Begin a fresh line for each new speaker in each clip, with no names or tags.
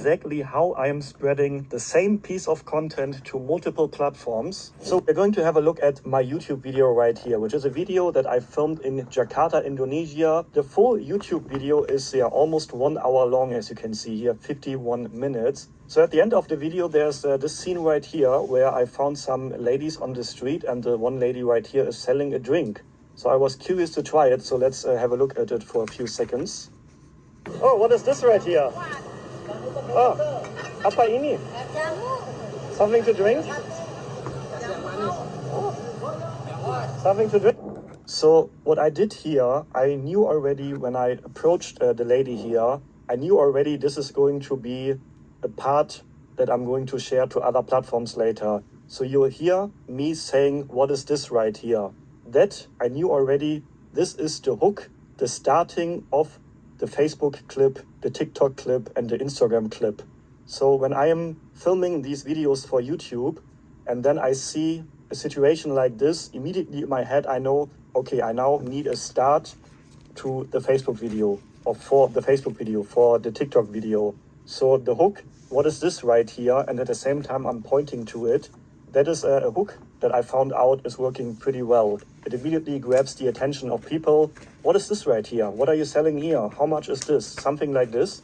exactly how I am spreading the same piece of content to multiple platforms. So we're going to have a look at my YouTube video right here, which is a video that I filmed in Jakarta, Indonesia. The full YouTube video is almost 1 hour long, as you can see here, 51 minutes. So at the end of the video, there's this scene right here where I found some ladies on the street, and the one lady right here is selling a drink. So I was curious to try it, so let's have a look at it for a few seconds. Oh, what is this right here? Oh, apa ini? Something to drink? Something to drink? So what I did here, I knew already when I approached the lady here, I knew already this is going to be a part that I'm going to share to other platforms later. So you'll hear me saying, what is this right here? That I knew already, this is the hook, the starting of the Facebook clip, the TikTok clip, and the Instagram clip. So when I am filming these videos for YouTube, and then I see a situation like this, immediately in my head I know, okay, I now need a start to the Facebook video, or for the Facebook video, for the TikTok video. So the hook, what is this right here? And at the same time I'm pointing to it. That is a hook that I found out is working pretty well. It immediately grabs the attention of people. What is this right here? What are you selling here? How much is this? Something like this.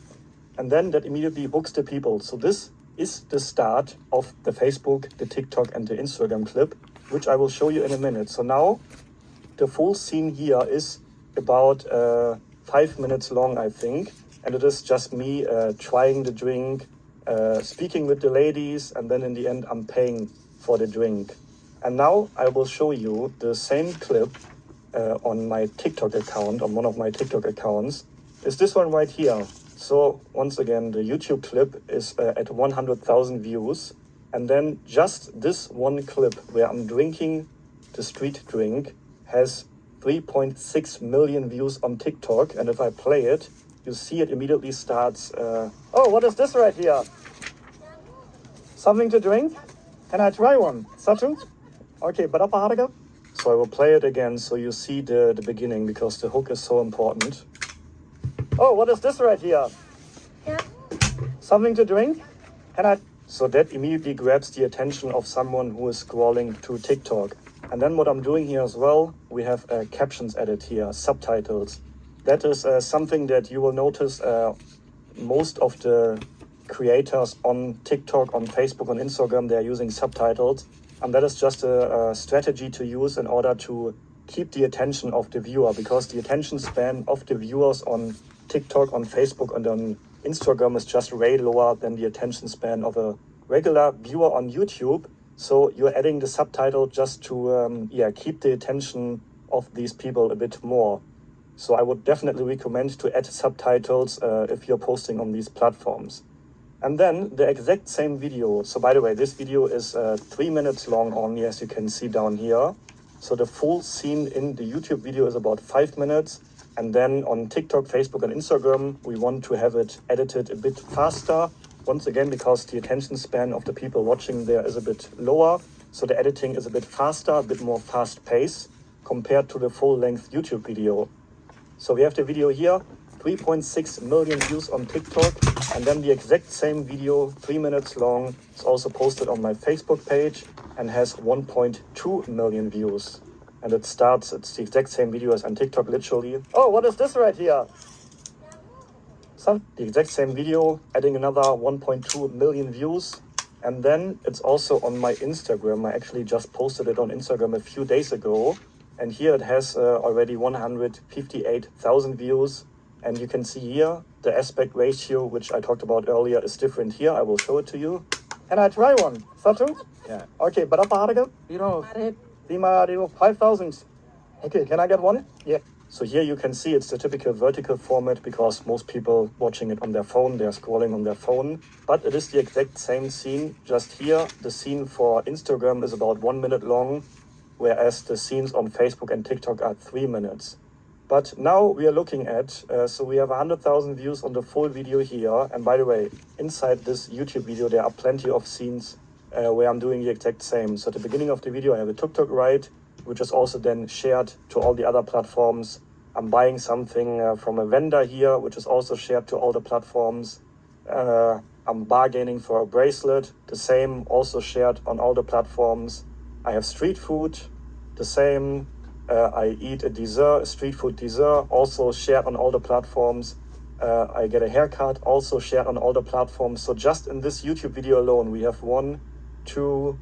And then that immediately hooks the people. So this is the start of the Facebook, the TikTok, and the Instagram clip, which I will show you in a minute. So now the full scene here is about 5 minutes long, I think. And it is just me trying the drink, speaking with the ladies, and then in the end I'm paying for the drink. And now I will show you the same clip on my TikTok account, on one of my TikTok accounts. Is this one right here. So once again, the YouTube clip is at 100,000 views. And then just this one clip where I'm drinking the street drink has 3.6 million views on TikTok. And if I play it, you see it immediately starts. Oh, what is this right here? Something to drink? Can I try one? Satu? Okay, berapa harga? So I will play it again so you see the beginning, because the hook is so important. Oh, what is this right here?
Yeah.
Something to drink? Can I? So that immediately grabs the attention of someone who is scrolling to TikTok. And then what I'm doing here as well, we have captions added here, subtitles. That is something that you will notice most of the creators on TikTok, on Facebook, on Instagram, they're using subtitles. And that is just a strategy to use in order to keep the attention of the viewer, because the attention span of the viewers on TikTok, on Facebook, and on Instagram is just way lower than the attention span of a regular viewer on YouTube. So you're adding the subtitle just to keep the attention of these people a bit more. So I would definitely recommend to add subtitles if you're posting on these platforms. And then the exact same video. So by the way, this video is 3 minutes long only, as you can see down here. So the full scene in the YouTube video is about 5 minutes. And then on TikTok, Facebook, and Instagram, we want to have it edited a bit faster. Once again, because the attention span of the people watching there is a bit lower. So the editing is a bit faster, a bit more fast paced compared to the full length YouTube video. So we have the video here, 3.6 million views on TikTok, and then the exact same video, 3 minutes long, is also posted on my Facebook page and has 1.2 million views. And it's the exact same video as on TikTok, literally. Oh, what is this right here? So the exact same video, adding another 1.2 million views. And then it's also on my Instagram. I actually just posted it on Instagram a few days ago. And here it has already 158,000 views. And you can see here the aspect ratio, which I talked about earlier, is different here. I will show it to you. Can I try one? Satu?
Yeah.
Okay, berapa harga? 5,000. Okay, can I get one? Yeah. So here you can see it's the typical vertical format, because most people watching it on their phone, they're scrolling on their phone. But it is the exact same scene. Just here, the scene for Instagram is about 1 minute long, whereas the scenes on Facebook and TikTok are 3 minutes. But now we are looking at, so we have 100,000 views on the full video here. And by the way, inside this YouTube video, there are plenty of scenes where I'm doing the exact same. So at the beginning of the video, I have a tuk-tuk ride, which is also then shared to all the other platforms. I'm buying something from a vendor here, which is also shared to all the platforms. I'm bargaining for a bracelet, the same, also shared on all the platforms. I have street food, the same. I eat a dessert, a street food dessert, also shared on all the platforms. I get a haircut, also shared on all the platforms. So just in this YouTube video alone, we have 1, 2,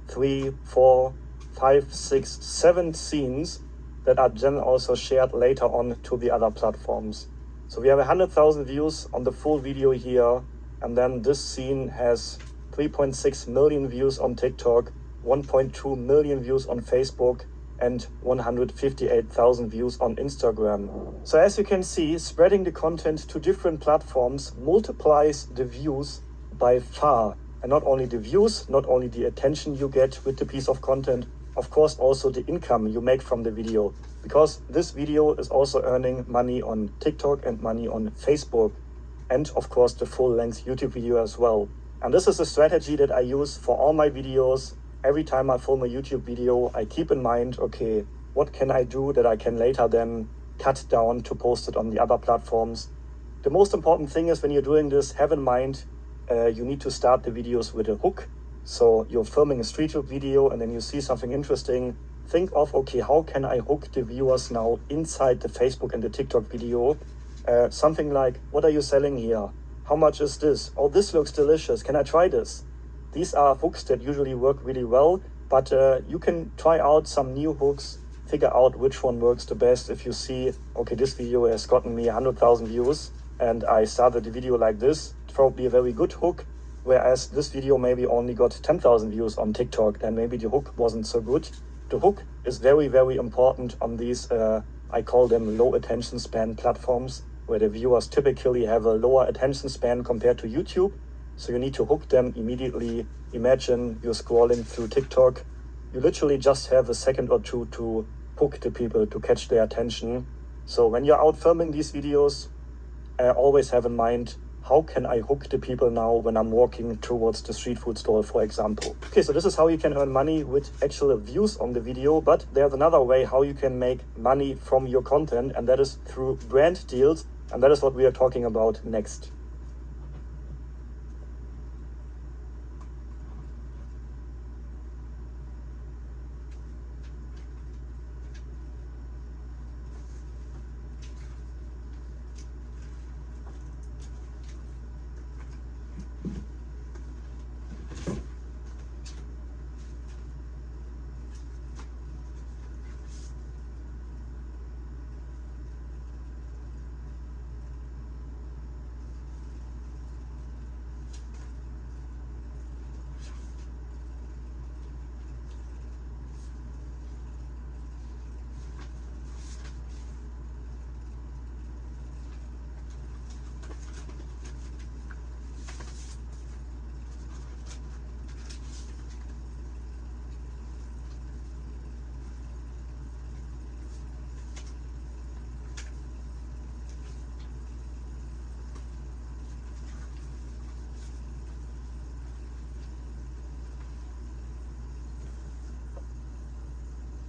3, 4, 5, 6, 7 scenes that are then also shared later on to the other platforms. So we have 100,000 views on the full video here, and then this scene has 3.6 million views on TikTok, 1.2 million views on Facebook, and 158,000 views on Instagram. So as you can see, spreading the content to different platforms multiplies the views by far. And not only the views, not only the attention you get with the piece of content, of course also the income you make from the video. Because this video is also earning money on TikTok and money on Facebook. And of course the full-length YouTube video as well. And this is a strategy that I use for all my videos. Every time I film a YouTube video, I keep in mind, okay, what can I do that I can later then cut down to post it on the other platforms? The most important thing is when you're doing this, have in mind, you need to start the videos with a hook. So you're filming a street food video and then you see something interesting. Think of, okay, how can I hook the viewers now inside the Facebook and the TikTok video? Something like, what are you selling here? How much is this? Oh, this looks delicious. Can I try this? These are hooks that usually work really well, but you can try out some new hooks, figure out which one works the best. If you see, okay, this video has gotten me 100,000 views and I started the video like this, it's probably a very good hook. Whereas this video maybe only got 10,000 views on TikTok, then maybe the hook wasn't so good. The hook is very, very important on these, I call them low attention span platforms, where the viewers typically have a lower attention span compared to YouTube. So you need to hook them immediately. Imagine you're scrolling through TikTok. You literally just have a second or two to hook the people, to catch their attention. So when you're out filming these videos, always have in mind, how can I hook the people now when I'm walking towards the street food stall, for example? Okay, so this is how you can earn money with actual views on the video, but there's another way how you can make money from your content, and that is through brand deals, and that is what we are talking about next.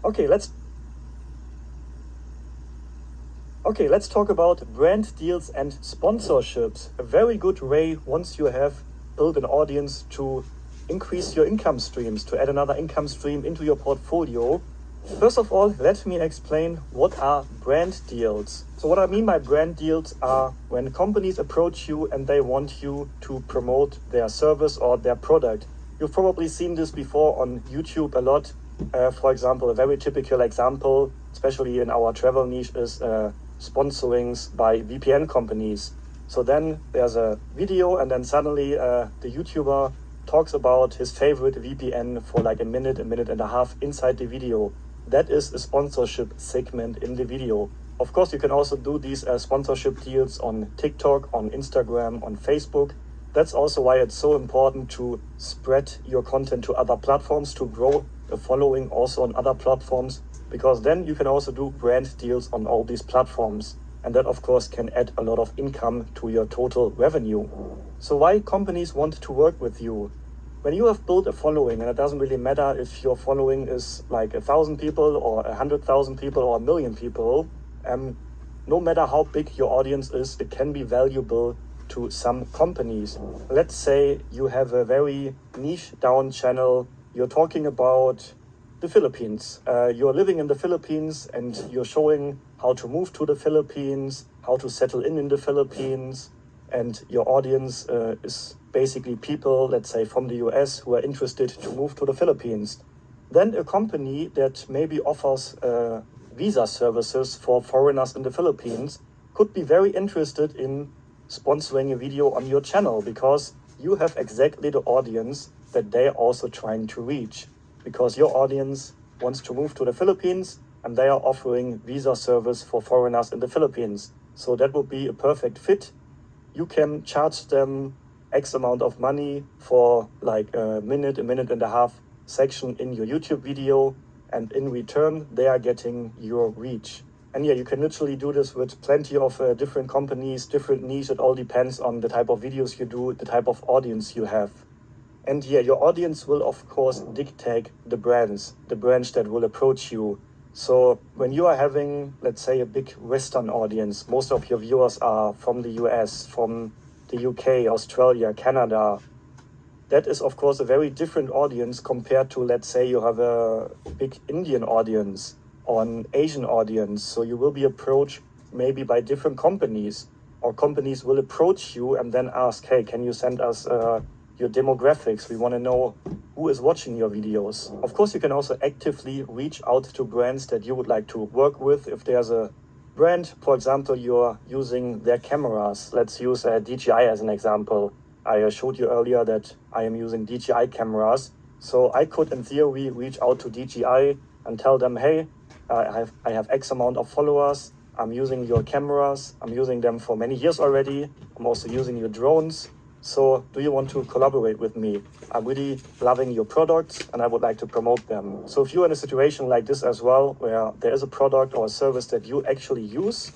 Okay, let's talk about brand deals and sponsorships. A very good way, once you have built an audience, to increase your income streams, to add another income stream into your portfolio. First of all, let me explain what are brand deals. So what I mean by brand deals are when companies approach you and they want you to promote their service or their product. You've probably seen this before on YouTube a lot. For example, a very typical example, especially in our travel niche, is sponsorings by VPN companies. So then there's a video and then suddenly the YouTuber talks about his favorite VPN for like a minute and a half inside the video. That is a sponsorship segment in the video. Of course, you can also do these sponsorship deals on TikTok, on Instagram, on Facebook. That's also why it's so important to spread your content to other platforms, to grow a following also on other platforms, because then you can also do brand deals on all these platforms. And that, of course, can add a lot of income to your total revenue. So why companies want to work with you? When you have built a following, and it doesn't really matter if your following is like 1,000 people or 100,000 people or 1 million people, no matter how big your audience is, it can be valuable to some companies. Let's say you have a very niche down channel. You're talking about the Philippines. You're living in the Philippines and you're showing how to move to the Philippines, how to settle in the Philippines. And your audience is basically people, let's say from the US, who are interested to move to the Philippines. Then a company that maybe offers visa services for foreigners in the Philippines could be very interested in sponsoring a video on your channel because you have exactly the audience that they're also trying to reach. Because your audience wants to move to the Philippines and they are offering visa service for foreigners in the Philippines. So that would be a perfect fit. You can charge them X amount of money for like a minute and a half section in your YouTube video, and in return they are getting your reach. And yeah, you can literally do this with plenty of different companies, different niche. It all depends on the type of videos you do, the type of audience you have. And yeah, your audience will of course dictate the brands that will approach you. So when you are having, let's say, a big Western audience, most of your viewers are from the US, from the UK, Australia, Canada. That is of course a very different audience compared to, let's say, you have a big Indian audience or an Asian audience. So you will be approached maybe by different companies, or companies will approach you and then ask, hey, can you send us your demographics? We want to know who is watching your videos. Of course, you can also actively reach out to brands that you would like to work with. If there's a brand, for example, you're using their cameras. Let's use DJI as an example. I showed you earlier that I am using DJI cameras. So I could, in theory, reach out to DJI and tell them, hey, I have X amount of followers. I'm using your cameras. I'm using them for many years already. I'm also using your drones. So do you want to collaborate with me? I'm really loving your products and I would like to promote them. So if you're in a situation like this as well, where there is a product or a service that you actually use,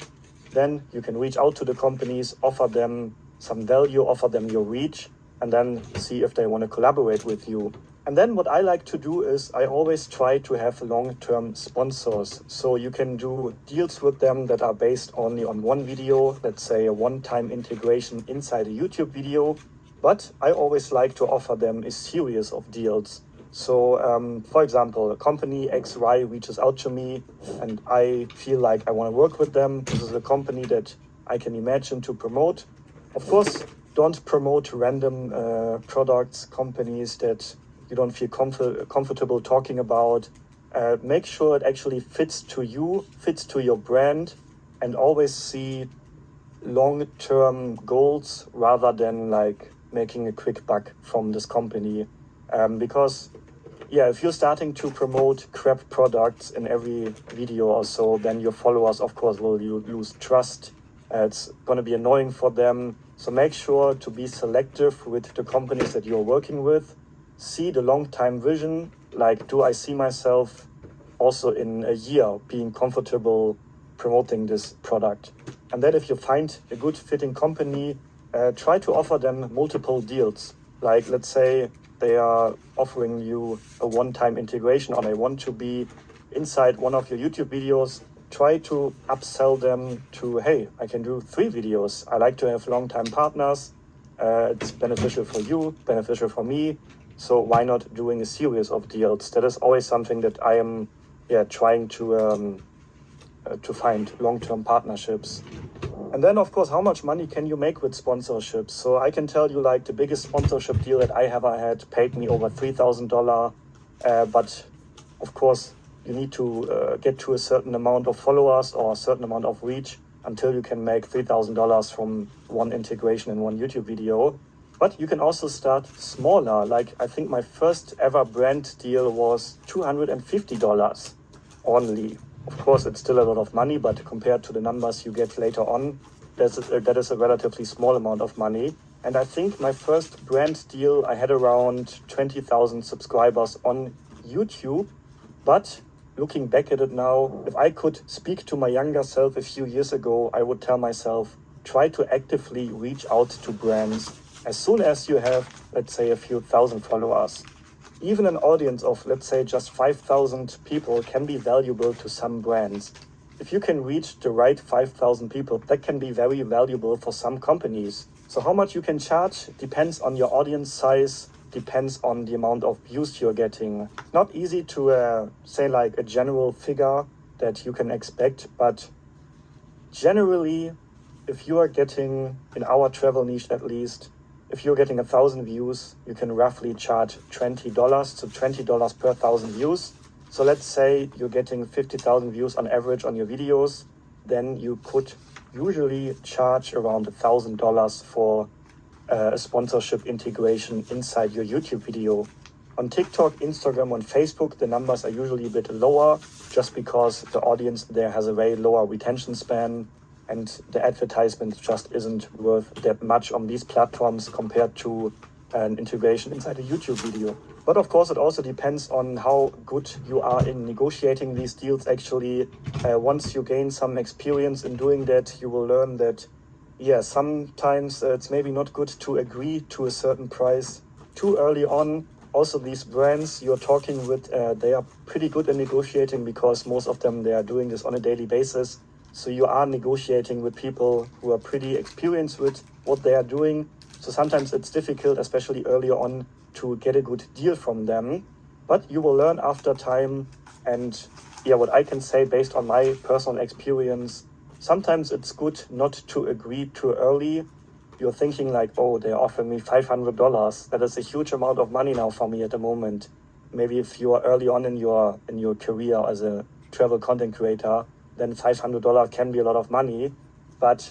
then you can reach out to the companies, offer them some value, offer them your reach, and then see if they want to collaborate with you. And then what I like to do is I always try to have long-term sponsors. So you can do deals with them that are based only on one video, let's say a one-time integration inside a YouTube video. But I always like to offer them a series of deals. So for example, a company XY reaches out to me and I feel like I want to work with them. This is a company that I can imagine to promote. Of course, don't promote random products, companies that you don't feel comfortable talking about. Make sure it actually fits to you, fits to your brand, and always see long-term goals rather than like making a quick buck from this company. Because yeah, if you're starting to promote crap products in every video or so, then your followers, of course, will lose trust. It's going to be annoying for them. So make sure to be selective with the companies that you're working with. See the long-time vision, like do I see myself also in a year being comfortable promoting this product? And then if you find a good fitting company, try to offer them multiple deals. Like let's say they are offering you a one-time integration or they want to be inside one of your YouTube videos. Try to upsell them to, hey, I can do 3 videos. I like to have long-time partners. It's beneficial for you, beneficial for me. So why not doing a series of deals? That is always something that I am trying to find long-term partnerships. And then, of course, how much money can you make with sponsorships? So I can tell you, like, the biggest sponsorship deal that I ever had paid me over $3,000. But, of course, you need to get to a certain amount of followers or a certain amount of reach until you can make $3,000 from one integration in one YouTube video. But you can also start smaller. Like, I think my first ever brand deal was $250 only. Of course, it's still a lot of money, but compared to the numbers you get later on, that is a relatively small amount of money. And I think my first brand deal, I had around 20,000 subscribers on YouTube. But looking back at it now, if I could speak to my younger self a few years ago, I would tell myself, try to actively reach out to brands as soon as you have, let's say, a few thousand followers. Even an audience of, let's say, just 5,000 people can be valuable to some brands. If you can reach the right 5,000 people, that can be very valuable for some companies. So how much you can charge depends on your audience size, depends on the amount of views you're getting. Not easy to say like a general figure that you can expect, but generally, if you are getting, in our travel niche at least, if you're getting 1,000 views, you can roughly charge $20, so $20 per 1,000 views. So let's say you're getting 50,000 views on average on your videos, then you could usually charge around $1,000 for a sponsorship integration inside your YouTube video. On TikTok, Instagram, and Facebook, the numbers are usually a bit lower just because the audience there has a very lower retention span and the advertisement just isn't worth that much on these platforms compared to an integration inside a YouTube video. But of course, it also depends on how good you are in negotiating these deals. Actually, once you gain some experience in doing that, you will learn that, yeah, sometimes it's maybe not good to agree to a certain price too early on. Also, these brands you're talking with, they are pretty good in negotiating because most of them, they are doing this on a daily basis. So you are negotiating with people who are pretty experienced with what they are doing. So sometimes it's difficult, especially early on, to get a good deal from them. But you will learn after time. And yeah, what I can say based on my personal experience, sometimes it's good not to agree too early. You're thinking like, oh, they're offering me $500. That is a huge amount of money now for me at the moment. Maybe if you are early on in your career as a travel content creator, then $500 can be a lot of money. But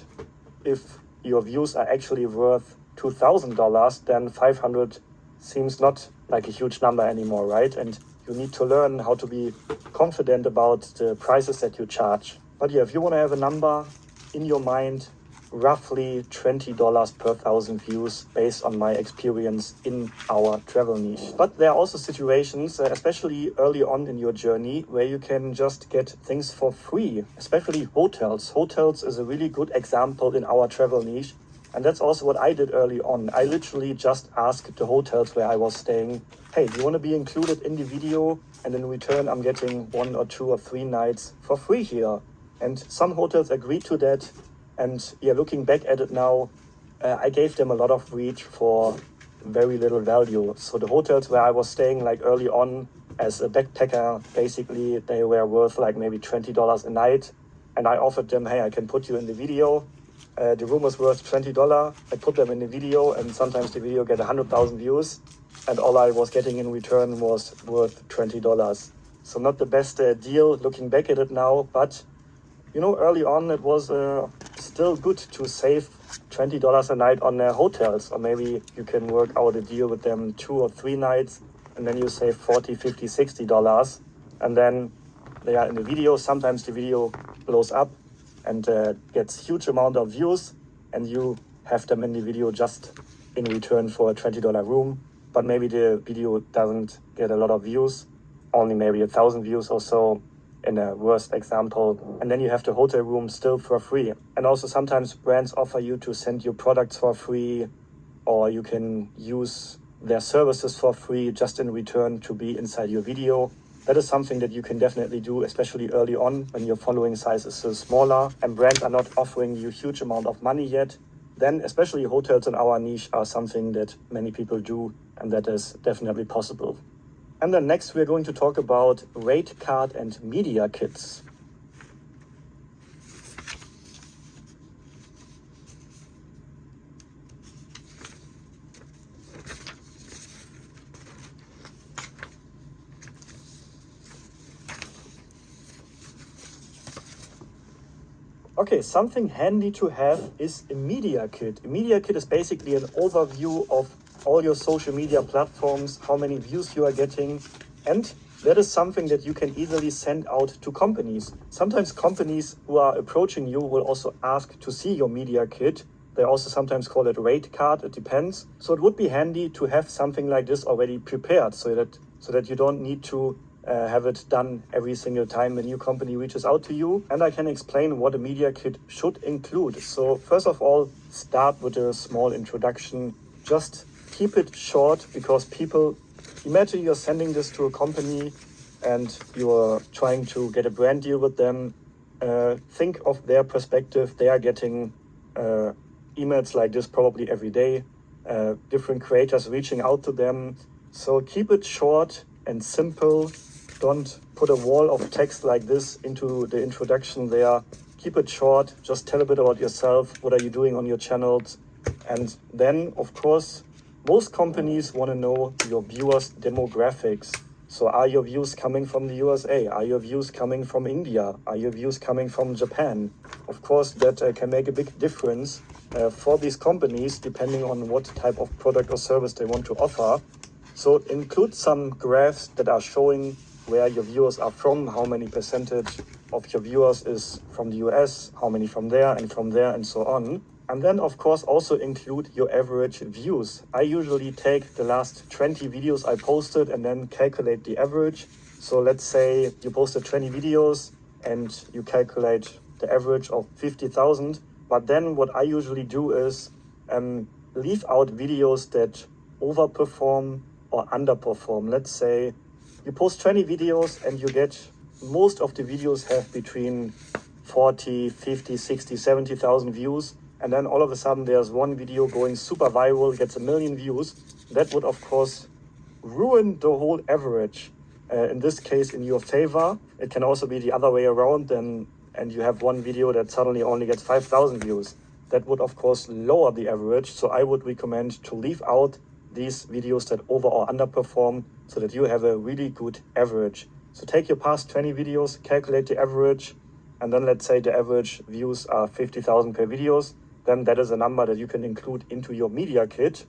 if your views are actually worth $2,000, then 500 seems not like a huge number anymore, right? And you need to learn how to be confident about the prices that you charge. But yeah, if you want to have a number in your mind, roughly $20 per 1,000 views based on my experience in our travel niche. But there are also situations, especially early on in your journey, where you can just get things for free, especially hotels. Hotels is a really good example in our travel niche. And that's also what I did early on. I literally just asked the hotels where I was staying, hey, do you want to be included in the video? And in return, I'm getting 1 or 2 or 3 nights for free here. And some hotels agreed to that. And yeah, looking back at it now, I gave them a lot of reach for very little value. So the hotels where I was staying like early on as a backpacker, basically they were worth like maybe $20 a night. And I offered them, hey, I can put you in the video. The room was worth $20. I put them in the video, and sometimes the video get 100,000 views. And all I was getting in return was worth $20. So not the best deal looking back at it now, but you know, early on it was still good to save $20 a night on hotels, or maybe you can work out a deal with them 2 or 3 nights, and then you save $40, $50, $60, and then they are in the video. Sometimes the video blows up and gets huge amount of views, and you have them in the video just in return for a $20 room, but maybe the video doesn't get a lot of views, only maybe 1,000 views or so, in a worst example, and then you have the hotel room still for free. And also sometimes brands offer you to send you products for free, or you can use their services for free just in return to be inside your video. That is something that you can definitely do, especially early on when your following size is so smaller and brands are not offering you huge amount of money yet. Then especially hotels in our niche are something that many people do, and that is definitely possible. And then next we're going to talk about rate card and media kits. Okay, something handy to have is a media kit. A media kit is basically an overview of all your social media platforms, how many views you are getting, and that is something that you can easily send out to companies. Sometimes companies who are approaching you will also ask to see your media kit. They also sometimes call it rate card, it depends. So it would be handy to have something like this already prepared so that you don't need to have it done every single time a new company reaches out to you. And I can explain what a media kit should include. So first of all, start with a small introduction. Just keep it short, because people, imagine you're sending this to a company and you're trying to get a brand deal with them. Think of their perspective. They are getting emails like this probably every day, different creators reaching out to them. So keep it short and simple. Don't put a wall of text like this into the introduction there. Keep it short, just tell a bit about yourself, what are you doing on your channels. And then, of course, most companies want to know your viewers' demographics. So are your views coming from the USA? Are your views coming from India? Are your views coming from Japan? Of course, that can make a big difference for these companies depending on what type of product or service they want to offer. So include some graphs that are showing where your viewers are from, how many percentage of your viewers is from the US, how many from there, and so on. And then, of course, also include your average views. I usually take the last 20 videos I posted and then calculate the average. So let's say you posted 20 videos and you calculate the average of 50,000. But then what I usually do is leave out videos that overperform or underperform. Let's say you post 20 videos and you get, most of the videos have between 40, 50, 60, 70,000 views. And then all of a sudden there's one video going super viral, gets 1 million views. That would, of course, ruin the whole average. In this case, in your favor. It can also be the other way around, and you have one video that suddenly only gets 5,000 views. That would, of course, lower the average. So I would recommend to leave out these videos that over or underperform so that you have a really good average. So take your past 20 videos, calculate the average, and then let's say the average views are 50,000 per videos. Then that is a number that you can include into your media kit.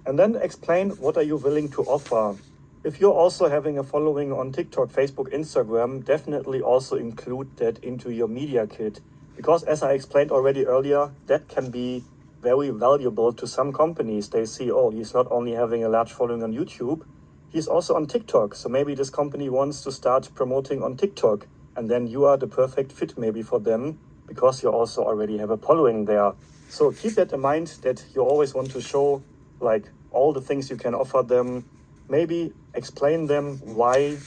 And then explain what are you willing to offer. If you're also having a following on TikTok, Facebook, Instagram, definitely also include that into your media kit. Because as I explained already earlier, that can be very valuable to some companies. They see, oh, he's not only having a large following on YouTube, he's also on TikTok. So maybe this company wants to start promoting on TikTok. And then you are the perfect fit maybe for them, because you also already have a following there. So keep that in mind, that you always want to show like all the things you can offer them. Maybe explain them why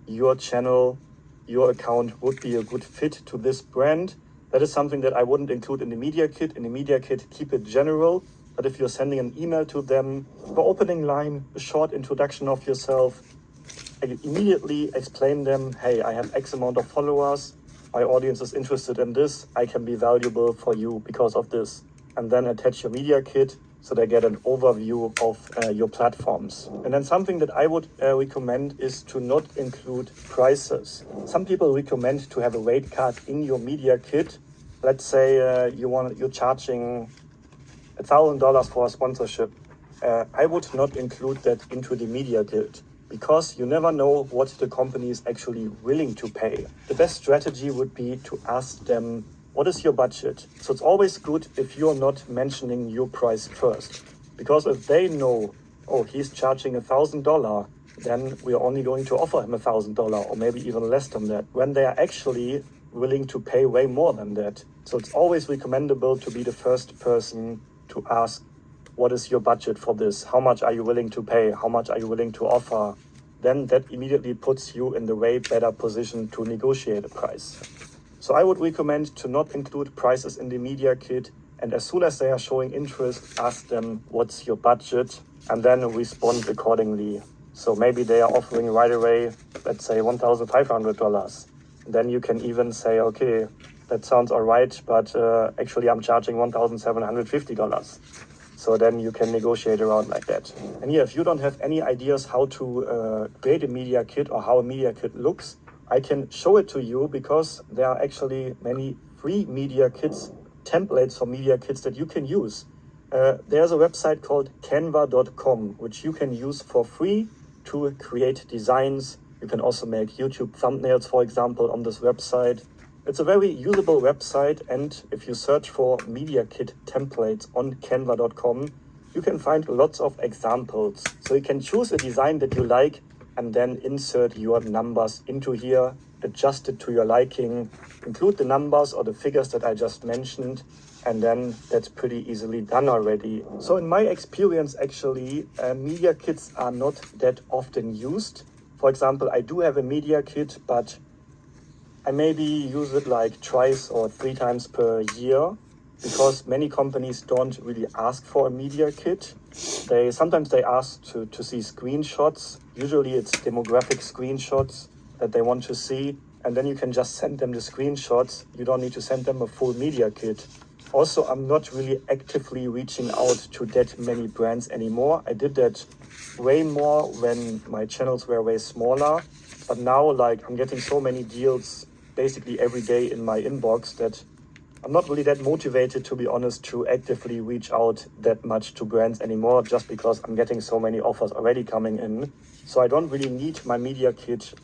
your channel, your account would be a good fit to this brand. That is something that I wouldn't include in the media kit. In the media kit, keep it general. But if you're sending an email to them, the opening line, a short introduction of yourself, immediately explain them, hey, I have X amount of followers. My audience is interested in this. I can be valuable for you because of this. And then attach your media kit so they get an overview of your platforms. And then something that I would recommend is to not include prices. Some people recommend to have a rate card in your media kit. Let's say you're charging $1,000 for a sponsorship. I would not include that into the media kit, because you never know what the company is actually willing to pay. The best strategy would be to ask them, what is your budget? So it's always good if you're not mentioning your price first. Because if they know, oh, he's charging $1,000, then we're only going to offer him $1,000 or maybe even less than that, when they are actually willing to pay way more than that. So it's always recommendable to be the first person to ask, what is your budget for this? How much are you willing to pay? How much are you willing to offer? Then that immediately puts you in the way better position to negotiate a price. So I would recommend to not include prices in the media kit. And as soon as they are showing interest, ask them, what's your budget? And then respond accordingly. So maybe they are offering right away, let's say $1,500. Then you can even say, okay, that sounds all right, but actually I'm charging $1,750. So then you can negotiate around like that. And yeah, if you don't have any ideas how to create a media kit or how a media kit looks, I can show it to you, because there are actually many free media kits, templates for media kits that you can use. There's a website called canva.com, which you can use for free to create designs. You can also make YouTube thumbnails, for example, on this website. It's a very usable website, and if you search for media kit templates on canva.com, you can find lots of examples. So you can choose a design that you like and then insert your numbers into here, adjust it to your liking, include the numbers or the figures that I just mentioned, and then that's pretty easily done already. So in my experience, actually, media kits are not that often used. For example, I do have a media kit, but I maybe use it like twice or 3 times per year. because many companies don't really ask for a media kit. Sometimes they ask to see screenshots. Usually it's demographic screenshots that they want to see, and then you can just send them the screenshots. You don't need to send them a full media kit. Also, I'm not really actively reaching out to that many brands anymore. I did that way more when my channels were way smaller, but now like I'm getting so many deals basically every day in my inbox that I'm not really that motivated, to be honest, to actively reach out that much to brands anymore, just because I'm getting so many offers already coming in. So I don't really need my media kit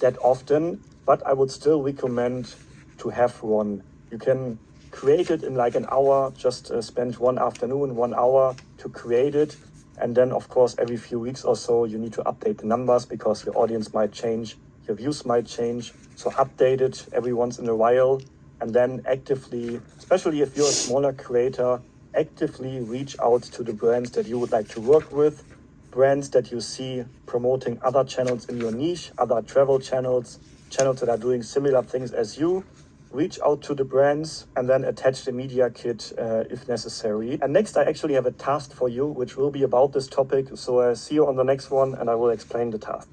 that often, but I would still recommend to have one. You can create it in like an hour, just spend one afternoon, 1 hour to create it. And then of course, every few weeks or so, you need to update the numbers because your audience might change, your views might change. So update it every once in a while, and then actively, especially if you're a smaller creator, actively reach out to the brands that you would like to work with, brands that you see promoting other channels in your niche, other travel channels, channels that are doing similar things as you. Reach out to the brands and then attach the media kit if necessary. And next, I actually have a task for you, which will be about this topic. So see you on the next one, and I will explain the task.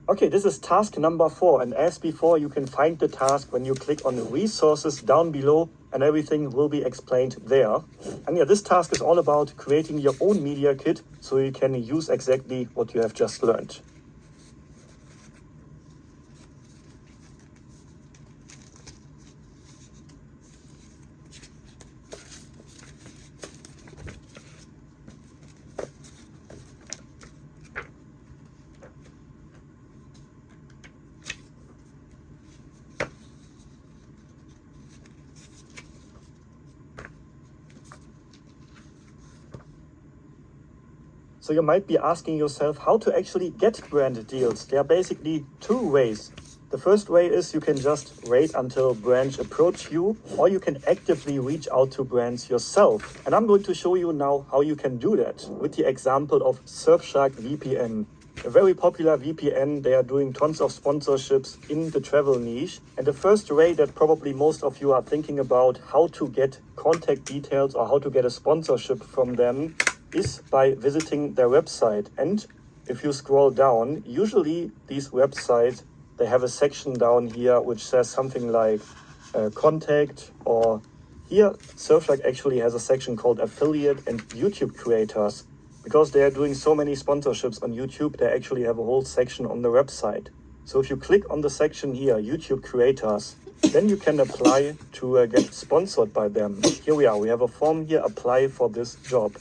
Okay, this is task number 4, and as before, you can find the task when you click on the resources down below, and everything will be explained there. And yeah, this task is all about creating your own media kit so you can use exactly what you have just learned. So you might be asking yourself how to actually get brand deals. There are basically 2 ways. The first way is you can just wait until brands approach you, or you can actively reach out to brands yourself. And I'm going to show you now how you can do that with the example of Surfshark VPN. A very popular VPN. They are doing tons of sponsorships in the travel niche. And the first way that probably most of you are thinking about how to get contact details or how to get a sponsorship from them is by visiting their website. And if you scroll down, usually these websites, they have a section down here which says something like contact, or here Surfshark actually has a section called affiliate and YouTube creators. Because they are doing so many sponsorships on YouTube, they actually have a whole section on the website. So if you click on the section here, YouTube creators, then you can apply to get sponsored by them. Here we are, we have a form here, apply for this job.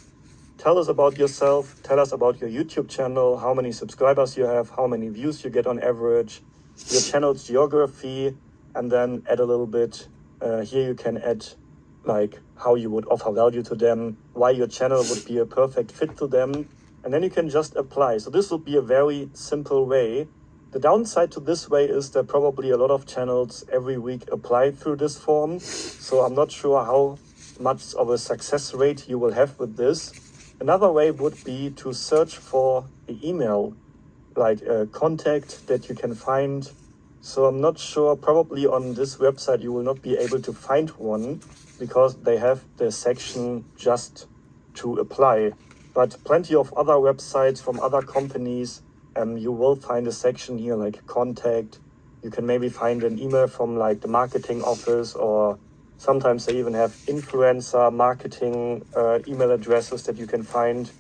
Tell us about yourself, tell us about your YouTube channel, how many subscribers you have, how many views you get on average, your channel's geography, and then add a little bit. Here you can add like how you would offer value to them, why your channel would be a perfect fit to them, and then you can just apply. So this would be a very simple way. The downside to this way is that probably a lot of channels every week apply through this form. So I'm not sure how much of a success rate you will have with this. Another way would be to search for the email, like a contact that you can find. So I'm not sure, probably on this website you will not be able to find one because they have the section just to apply. But plenty of other websites from other companies, you will find a section here like contact. You can maybe find an email from like the marketing office, or sometimes they even have influencer marketing email addresses that you can find.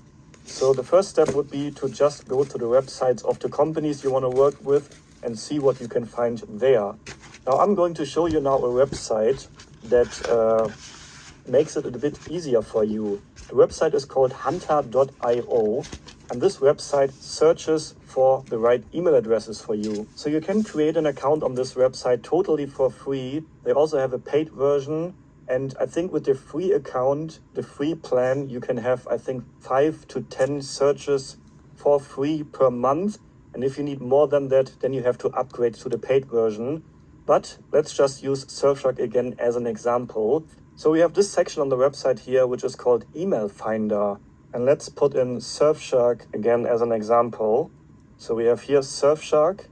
So the first step would be to just go to the websites of the companies you want to work with and see what you can find there. Now I'm going to show you now a website that makes it a bit easier for you. The website is called hunter.io, and this website searches for the right email addresses for you. So you can create an account on this website totally for free. They also have a paid version. And I think with the free account, the free plan, you can have, I think, 5 to 10 searches for free per month. And if you need more than that, then you have to upgrade to the paid version. But let's just use Surfshark again as an example. So we have this section on the website here, which is called Email Finder. And let's put in Surfshark again as an example. So we have here Surfshark,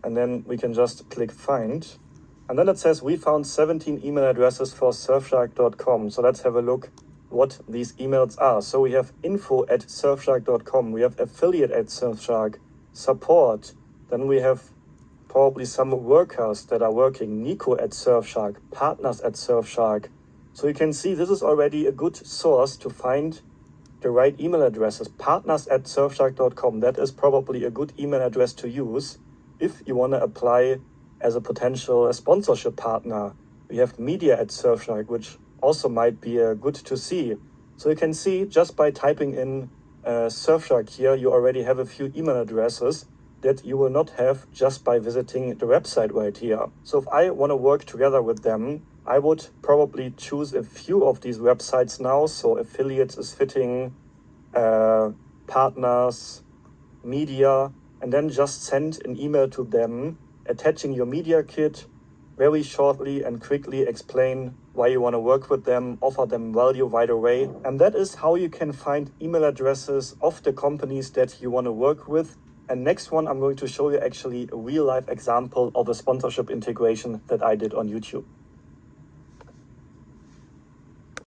and then we can just click Find. And then it says we found 17 email addresses for surfshark.com. So let's have a look what these emails are. So we have info@surfshark.com. We have affiliate@Surfshark, support. Then we have probably some workers that are working, Nico@Surfshark, partners@Surfshark. So you can see this is already a good source to find the right email addresses. Partners@Surfshark.com, that is probably a good email address to use if you want to apply as a potential sponsorship partner. We have media@Surfshark, which also might be good to see. So you can see just by typing in Surfshark here, you already have a few email addresses that you will not have just by visiting the website right here. So if I want to work together with them, I would probably choose a few of these websites now. So affiliates is fitting, partners, media, and then just send an email to them, attaching your media kit, very shortly and quickly explain why you want to work with them, offer them value right away. And that is how you can find email addresses of the companies that you want to work with. And next one, I'm going to show you actually a real life example of a sponsorship integration that I did on YouTube.